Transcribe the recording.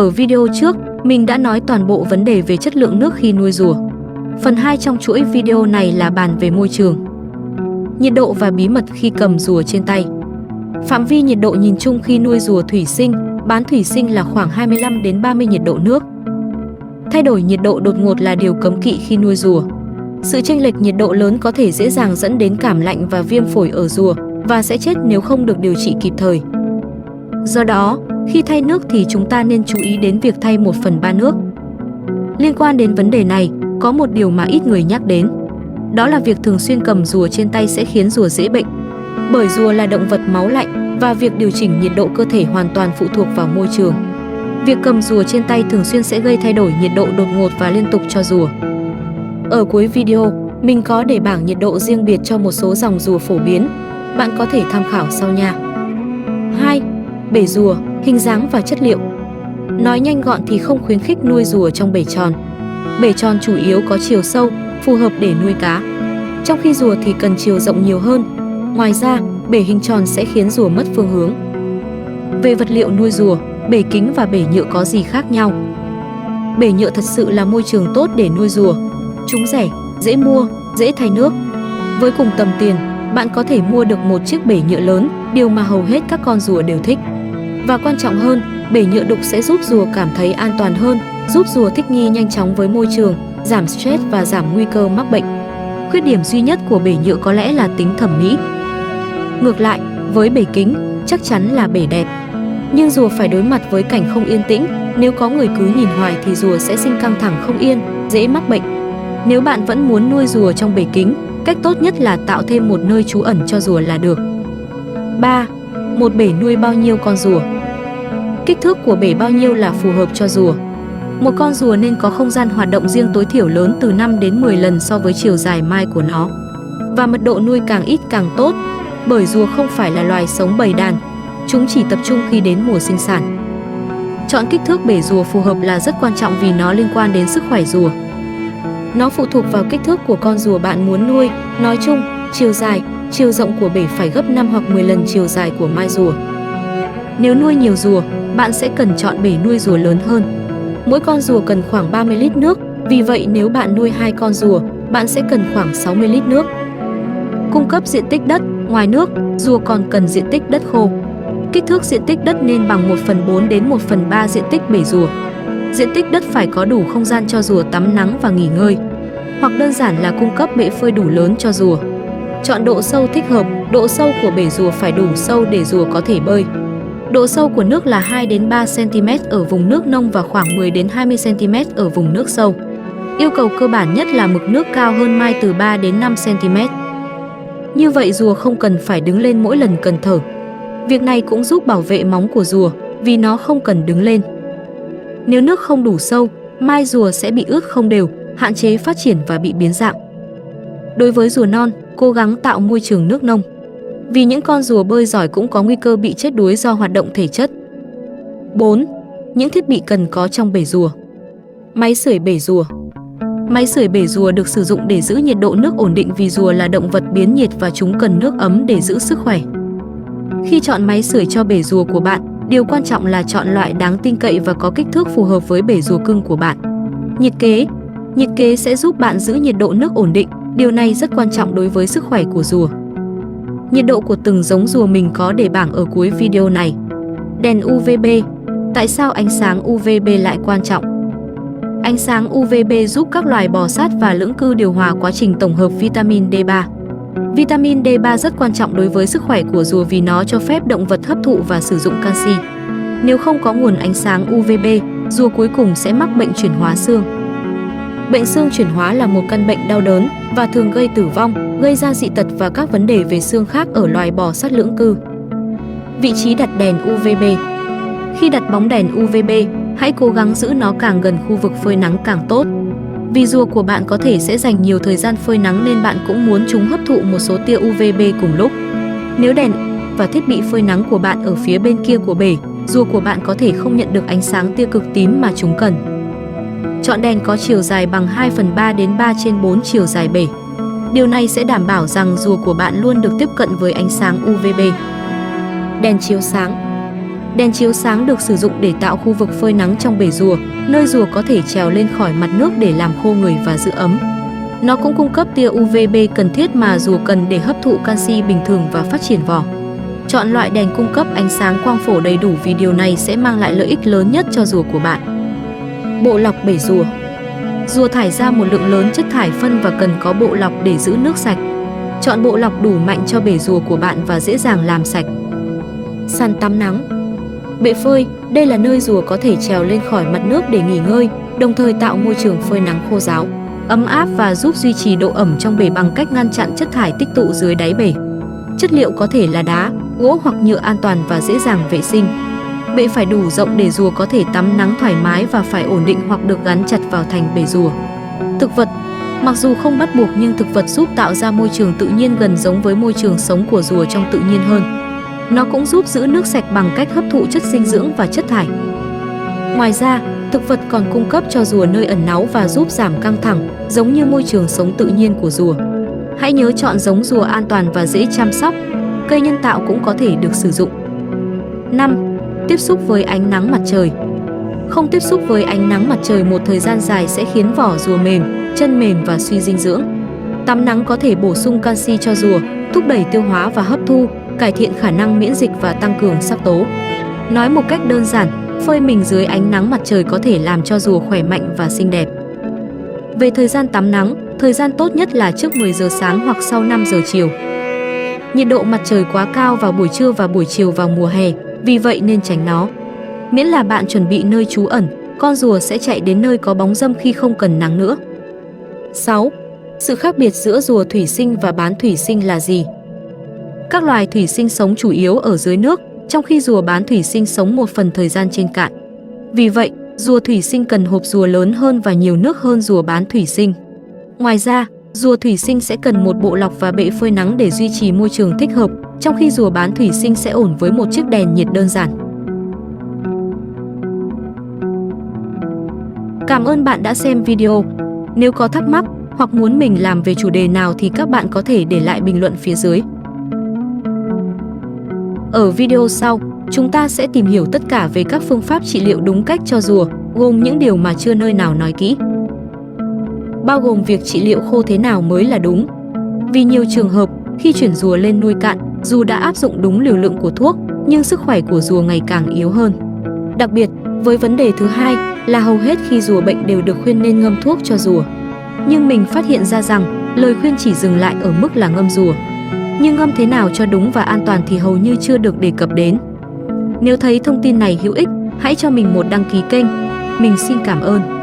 Ở video trước, mình đã nói toàn bộ vấn đề về chất lượng nước khi nuôi rùa. Phần 2 trong chuỗi video này là bàn về môi trường, nhiệt độ và bí mật khi cầm rùa trên tay. Phạm vi nhiệt độ nhìn chung khi nuôi rùa thủy sinh, bán thủy sinh là khoảng 25 đến 30 nhiệt độ nước. Thay đổi nhiệt độ đột ngột là điều cấm kỵ khi nuôi rùa. Sự chênh lệch nhiệt độ lớn có thể dễ dàng dẫn đến cảm lạnh và viêm phổi ở rùa và sẽ chết nếu không được điều trị kịp thời. Do đó, khi thay nước thì chúng ta nên chú ý đến việc thay 1/3 nước. Liên quan đến vấn đề này, có một điều mà ít người nhắc đến. Đó là việc thường xuyên cầm rùa trên tay sẽ khiến rùa dễ bệnh. Bởi rùa là động vật máu lạnh và việc điều chỉnh nhiệt độ cơ thể hoàn toàn phụ thuộc vào môi trường. Việc cầm rùa trên tay thường xuyên sẽ gây thay đổi nhiệt độ đột ngột và liên tục cho rùa. Ở cuối video, mình có để bảng nhiệt độ riêng biệt cho một số dòng rùa phổ biến. Bạn có thể tham khảo sau nha. 2. Bể rùa, hình dáng và chất liệu. Nói nhanh gọn thì không khuyến khích nuôi rùa trong bể tròn. Bể tròn chủ yếu có chiều sâu, phù hợp để nuôi cá. Trong khi rùa thì cần chiều rộng nhiều hơn. Ngoài ra, bể hình tròn sẽ khiến rùa mất phương hướng. Về vật liệu nuôi rùa, bể kính và bể nhựa có gì khác nhau? Bể nhựa thật sự là môi trường tốt để nuôi rùa. Chúng rẻ, dễ mua, dễ thay nước. Với cùng tầm tiền, bạn có thể mua được một chiếc bể nhựa lớn, điều mà hầu hết các con rùa đều thích. Và quan trọng hơn, bể nhựa đục sẽ giúp rùa cảm thấy an toàn hơn, giúp rùa thích nghi nhanh chóng với môi trường, giảm stress và giảm nguy cơ mắc bệnh. Khuyết điểm duy nhất của bể nhựa có lẽ là tính thẩm mỹ. Ngược lại, với bể kính, chắc chắn là bể đẹp. Nhưng rùa phải đối mặt với cảnh không yên tĩnh, nếu có người cứ nhìn hoài thì rùa sẽ sinh căng thẳng không yên, dễ mắc bệnh. Nếu bạn vẫn muốn nuôi rùa trong bể kính, cách tốt nhất là tạo thêm một nơi trú ẩn cho rùa là được. 3. Một bể nuôi bao nhiêu con rùa? Kích thước của bể bao nhiêu là phù hợp cho rùa? Một con rùa nên có không gian hoạt động riêng tối thiểu lớn từ 5 đến 10 lần so với chiều dài mai của nó. Và mật độ nuôi càng ít càng tốt, bởi rùa không phải là loài sống bầy đàn, chúng chỉ tập trung khi đến mùa sinh sản. Chọn kích thước bể rùa phù hợp là rất quan trọng vì nó liên quan đến sức khỏe rùa. Nó phụ thuộc vào kích thước của con rùa bạn muốn nuôi. Nói chung, chiều dài, chiều rộng của bể phải gấp 5 hoặc 10 lần chiều dài của mai rùa. Nếu nuôi nhiều rùa, bạn sẽ cần chọn bể nuôi rùa lớn hơn. Mỗi con rùa cần khoảng 30 lít nước, vì vậy nếu bạn nuôi 2 con rùa, bạn sẽ cần khoảng 60 lít nước. Cung cấp diện tích đất, ngoài nước, rùa còn cần diện tích đất khô. Kích thước diện tích đất nên bằng 1/4 đến 1/3 diện tích bể rùa. Diện tích đất phải có đủ không gian cho rùa tắm nắng và nghỉ ngơi, hoặc đơn giản là cung cấp bể phơi đủ lớn cho rùa. Chọn độ sâu thích hợp, độ sâu của bể rùa phải đủ sâu để rùa có thể bơi. Độ sâu của nước là 2 đến 3 cm ở vùng nước nông và khoảng 10 đến 20 cm ở vùng nước sâu. Yêu cầu cơ bản nhất là mực nước cao hơn mai từ 3 đến 5 cm. Như vậy rùa không cần phải đứng lên mỗi lần cần thở. Việc này cũng giúp bảo vệ móng của rùa vì nó không cần đứng lên. Nếu nước không đủ sâu, mai rùa sẽ bị ướt không đều, hạn chế phát triển và bị biến dạng. Đối với rùa non, cố gắng tạo môi trường nước nông. Vì những con rùa bơi giỏi cũng có nguy cơ bị chết đuối do hoạt động thể chất. 4. Những thiết bị cần có trong bể rùa. Máy sưởi bể rùa. Máy sưởi bể rùa được sử dụng để giữ nhiệt độ nước ổn định vì rùa là động vật biến nhiệt và chúng cần nước ấm để giữ sức khỏe. Khi chọn máy sưởi cho bể rùa của bạn, điều quan trọng là chọn loại đáng tin cậy và có kích thước phù hợp với bể rùa cưng của bạn. Nhiệt kế. Nhiệt kế sẽ giúp bạn giữ nhiệt độ nước ổn định, điều này rất quan trọng đối với sức khỏe của rùa. Nhiệt độ của từng giống rùa mình có để bảng ở cuối video này. Đèn UVB. Tại sao ánh sáng UVB lại quan trọng? Ánh sáng UVB giúp các loài bò sát và lưỡng cư điều hòa quá trình tổng hợp vitamin D3. Vitamin D3 rất quan trọng đối với sức khỏe của rùa vì nó cho phép động vật hấp thụ và sử dụng canxi. Nếu không có nguồn ánh sáng UVB, rùa cuối cùng sẽ mắc bệnh chuyển hóa xương. Bệnh xương chuyển hóa là một căn bệnh đau đớn và thường gây tử vong, gây ra dị tật và các vấn đề về xương khác ở loài bò sát lưỡng cư. Vị trí đặt đèn UVB. Khi đặt bóng đèn UVB, hãy cố gắng giữ nó càng gần khu vực phơi nắng càng tốt. Vì rùa của bạn có thể sẽ dành nhiều thời gian phơi nắng nên bạn cũng muốn chúng hấp thụ một số tia UVB cùng lúc. Nếu đèn và thiết bị phơi nắng của bạn ở phía bên kia của bể, rùa của bạn có thể không nhận được ánh sáng tia cực tím mà chúng cần. Chọn đèn có chiều dài bằng 2/3 đến 3/4 chiều dài bể. Điều này sẽ đảm bảo rằng rùa của bạn luôn được tiếp cận với ánh sáng UVB. Đèn chiếu sáng. Đèn chiếu sáng được sử dụng để tạo khu vực phơi nắng trong bể rùa, nơi rùa có thể trèo lên khỏi mặt nước để làm khô người và giữ ấm. Nó cũng cung cấp tia UVB cần thiết mà rùa cần để hấp thụ canxi bình thường và phát triển vỏ. Chọn loại đèn cung cấp ánh sáng quang phổ đầy đủ vì điều này sẽ mang lại lợi ích lớn nhất cho rùa của bạn. Bộ lọc bể rùa. Rùa thải ra một lượng lớn chất thải phân và cần có bộ lọc để giữ nước sạch. Chọn bộ lọc đủ mạnh cho bể rùa của bạn và dễ dàng làm sạch. Sàn tắm nắng. Bể phơi, đây là nơi rùa có thể trèo lên khỏi mặt nước để nghỉ ngơi, đồng thời tạo môi trường phơi nắng khô ráo, ấm áp và giúp duy trì độ ẩm trong bể bằng cách ngăn chặn chất thải tích tụ dưới đáy bể. Chất liệu có thể là đá, gỗ hoặc nhựa an toàn và dễ dàng vệ sinh. Bể phải đủ rộng để rùa có thể tắm nắng thoải mái và phải ổn định hoặc được gắn chặt vào thành bể rùa. Thực vật. Mặc dù không bắt buộc nhưng thực vật giúp tạo ra môi trường tự nhiên gần giống với môi trường sống của rùa trong tự nhiên hơn. Nó cũng giúp giữ nước sạch bằng cách hấp thụ chất dinh dưỡng và chất thải. Ngoài ra, thực vật còn cung cấp cho rùa nơi ẩn náu và giúp giảm căng thẳng, giống như môi trường sống tự nhiên của rùa. Hãy nhớ chọn giống rùa an toàn và dễ chăm sóc. Cây nhân tạo cũng có thể được sử dụng. 5. Tiếp xúc với ánh nắng mặt trời. Không tiếp xúc với ánh nắng mặt trời một thời gian dài sẽ khiến vỏ rùa mềm, chân mềm và suy dinh dưỡng. Tắm nắng có thể bổ sung canxi cho rùa, thúc đẩy tiêu hóa và hấp thu, cải thiện khả năng miễn dịch và tăng cường sắc tố. Nói một cách đơn giản, phơi mình dưới ánh nắng mặt trời có thể làm cho rùa khỏe mạnh và xinh đẹp. Về thời gian tắm nắng, thời gian tốt nhất là trước 10 giờ sáng hoặc sau 5 giờ chiều. Nhiệt độ mặt trời quá cao vào buổi trưa và buổi chiều vào mùa hè, vì vậy nên tránh nó. Miễn là bạn chuẩn bị nơi trú ẩn, con rùa sẽ chạy đến nơi có bóng râm khi không cần nắng nữa. 6. Sự khác biệt giữa rùa thủy sinh và bán thủy sinh là gì? Các loài thủy sinh sống chủ yếu ở dưới nước, trong khi rùa bán thủy sinh sống một phần thời gian trên cạn. Vì vậy, rùa thủy sinh cần hộp rùa lớn hơn và nhiều nước hơn rùa bán thủy sinh. Ngoài ra, rùa thủy sinh sẽ cần một bộ lọc và bệ phơi nắng để duy trì môi trường thích hợp, trong khi rùa bán thủy sinh sẽ ổn với một chiếc đèn nhiệt đơn giản. Cảm ơn bạn đã xem video. Nếu có thắc mắc hoặc muốn mình làm về chủ đề nào thì các bạn có thể để lại bình luận phía dưới. Ở video sau, chúng ta sẽ tìm hiểu tất cả về các phương pháp trị liệu đúng cách cho rùa, gồm những điều mà chưa nơi nào nói kỹ. Bao gồm việc trị liệu khô thế nào mới là đúng. Vì nhiều trường hợp, khi chuyển rùa lên nuôi cạn, dù đã áp dụng đúng liều lượng của thuốc, nhưng sức khỏe của rùa ngày càng yếu hơn. Đặc biệt, với vấn đề thứ hai là hầu hết khi rùa bệnh đều được khuyên nên ngâm thuốc cho rùa. Nhưng mình phát hiện ra rằng, lời khuyên chỉ dừng lại ở mức là ngâm rùa. Nhưng ngâm thế nào cho đúng và an toàn thì hầu như chưa được đề cập đến. Nếu thấy thông tin này hữu ích, hãy cho mình một đăng ký kênh. Mình xin cảm ơn.